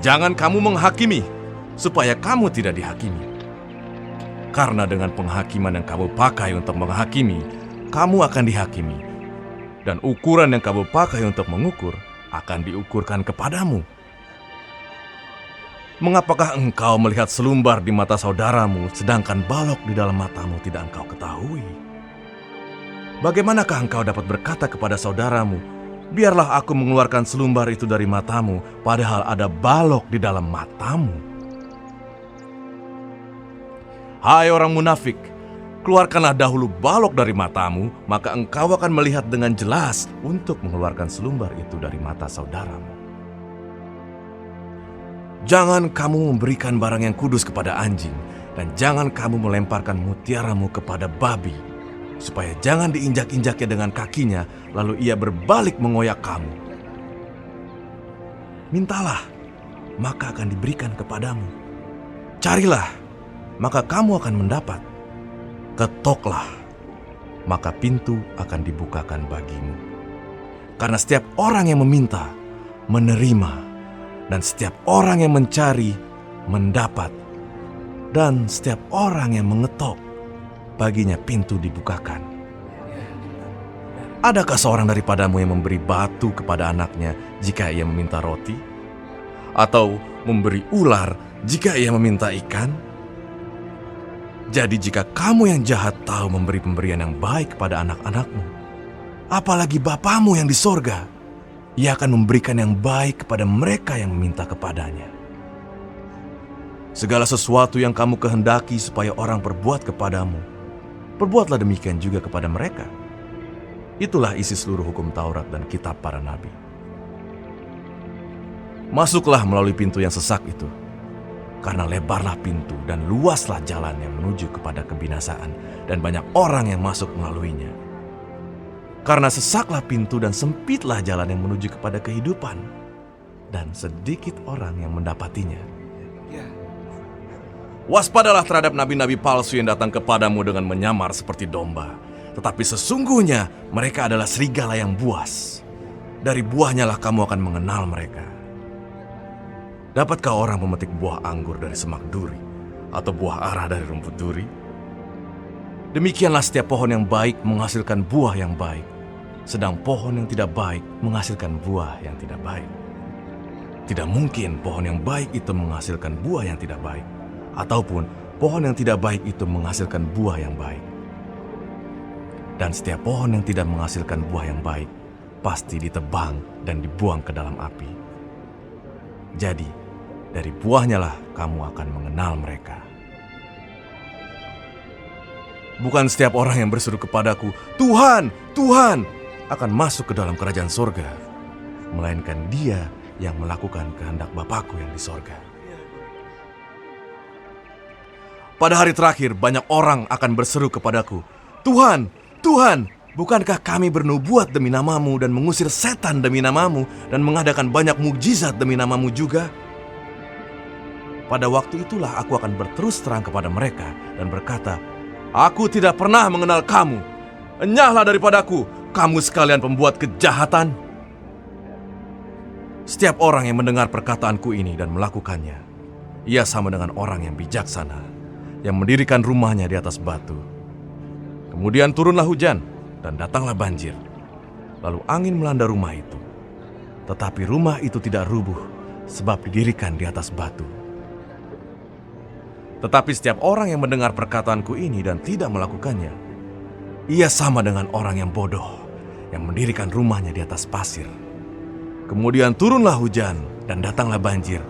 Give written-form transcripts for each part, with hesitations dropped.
Jangan kamu menghakimi, supaya kamu tidak dihakimi. Karena dengan penghakiman yang kamu pakai untuk menghakimi, kamu akan dihakimi. Dan ukuran yang kamu pakai untuk mengukur, akan diukurkan kepadamu. Mengapakah engkau melihat selumbar di mata saudaramu, sedangkan balok di dalam matamu tidak engkau ketahui? Bagaimanakah engkau dapat berkata kepada saudaramu, biarlah aku mengeluarkan selumbar itu dari matamu, padahal ada balok di dalam matamu? Hai orang munafik, keluarkanlah dahulu balok dari matamu, maka engkau akan melihat dengan jelas untuk mengeluarkan selumbar itu dari mata saudaramu. Jangan kamu memberikan barang yang kudus kepada anjing, dan jangan kamu melemparkan mutiaramu kepada babi, supaya jangan diinjak-injaknya dengan kakinya, lalu ia berbalik mengoyak kamu. Mintalah, maka akan diberikan kepadamu. Carilah, maka kamu akan mendapat. Ketoklah, maka pintu akan dibukakan bagimu. Karena setiap orang yang meminta, menerima. Dan setiap orang yang mencari, mendapat. Dan setiap orang yang mengetok, baginya pintu dibukakan. Adakah seorang daripadamu yang memberi batu kepada anaknya jika ia meminta roti? Atau memberi ular jika ia meminta ikan? Jadi jika kamu yang jahat tahu memberi pemberian yang baik kepada anak-anakmu, apalagi Bapamu yang di sorga, Ia akan memberikan yang baik kepada mereka yang meminta kepadanya. Segala sesuatu yang kamu kehendaki supaya orang perbuat kepadamu, perbuatlah demikian juga kepada mereka. Itulah isi seluruh hukum Taurat dan kitab para nabi. Masuklah melalui pintu yang sesak itu, karena lebarlah pintu dan luaslah jalan yang menuju kepada kebinasaan, dan banyak orang yang masuk melaluinya. Karena sesaklah pintu dan sempitlah jalan yang menuju kepada kehidupan, dan sedikit orang yang mendapatinya. Waspadalah terhadap nabi-nabi palsu yang datang kepadamu dengan menyamar seperti domba, tetapi sesungguhnya mereka adalah serigala yang buas. Dari buahnya lah kamu akan mengenal mereka. Dapatkah orang memetik buah anggur dari semak duri, atau buah ara dari rumput duri? Demikianlah setiap pohon yang baik menghasilkan buah yang baik, sedang pohon yang tidak baik menghasilkan buah yang tidak baik. Tidak mungkin pohon yang baik itu menghasilkan buah yang tidak baik, ataupun pohon yang tidak baik itu menghasilkan buah yang baik. Dan setiap pohon yang tidak menghasilkan buah yang baik pasti ditebang dan dibuang ke dalam api. Jadi, dari buahnya lah kamu akan mengenal mereka. Bukan setiap orang yang berseru kepadaku, Tuhan, Tuhan, akan masuk ke dalam kerajaan sorga, melainkan dia yang melakukan kehendak Bapakku yang di sorga. Pada hari terakhir banyak orang akan berseru kepadaku, Tuhan, Tuhan, bukankah kami bernubuat demi namamu dan mengusir setan demi namamu dan mengadakan banyak mukjizat demi namamu juga? Pada waktu itulah aku akan berterus terang kepada mereka dan berkata, Aku tidak pernah mengenal kamu. Enyahlah daripadaku, kamu sekalian pembuat kejahatan. Setiap orang yang mendengar perkataanku ini dan melakukannya, ia sama dengan orang yang bijaksana, yang mendirikan rumahnya di atas batu. Kemudian turunlah hujan, dan datanglah banjir. Lalu angin melanda rumah itu. Tetapi rumah itu tidak rubuh, sebab didirikan di atas batu. Tetapi setiap orang yang mendengar perkataanku ini dan tidak melakukannya, ia sama dengan orang yang bodoh, yang mendirikan rumahnya di atas pasir. Kemudian turunlah hujan dan datanglah banjir,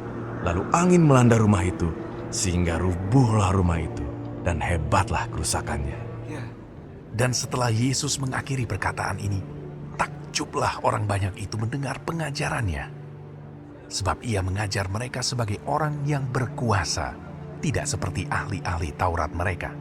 lalu angin melanda rumah itu, sehingga rubuhlah rumah itu, dan hebatlah kerusakannya. Dan setelah Yesus mengakhiri perkataan ini, takjublah orang banyak itu mendengar pengajarannya. Sebab ia mengajar mereka sebagai orang yang berkuasa, tidak seperti ahli-ahli Taurat mereka.